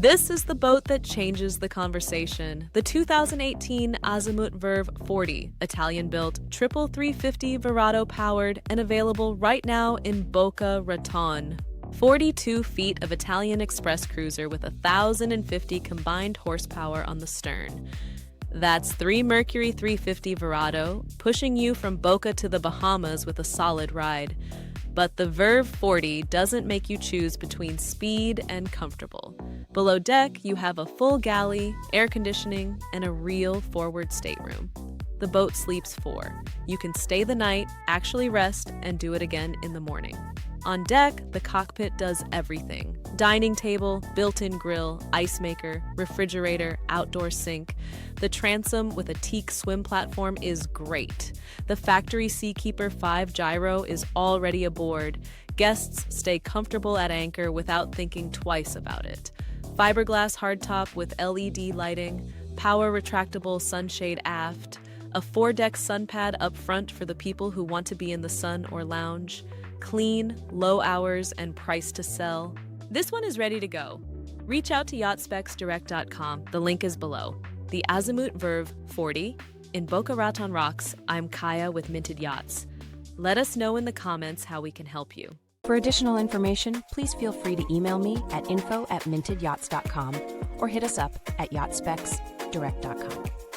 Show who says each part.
Speaker 1: This is the boat that changes the conversation. The 2018 Azimut Verve 40, Italian-built, triple 350 Verado powered, and available right now in Boca Raton. 42 feet of Italian express cruiser with 1,050 combined horsepower on the stern. That's 3 Mercury 350 Verado, pushing you from Boca to the Bahamas with a solid ride. But the Verve 40 doesn't make you choose between speed and comfortable. Below deck, you have a full galley, air conditioning, and a real forward stateroom. The boat sleeps 4. You can stay the night, actually rest, and do it again in the morning. On deck, the cockpit does everything. Dining table, built-in grill, ice maker, refrigerator, outdoor sink. The transom with a Teak swim platform is great. The factory Seakeeper 5 gyro is already aboard. Guests stay comfortable at anchor without thinking twice about it. Fiberglass hardtop with LED lighting, power retractable sunshade aft, a foredeck sunpad up front for the people who want to be in the sun or lounge, clean, low hours, and price to sell. This one is ready to go. Reach out to yachtspecsdirect.com. The link is below. The Azimut Verve 40. In Boca Raton Rocks, I'm Kaya with Minted Yachts. Let us know in the comments how we can help you.
Speaker 2: For additional information, please feel free to email me at info@mintedyachts.com or hit us up at yachtspecsdirect.com.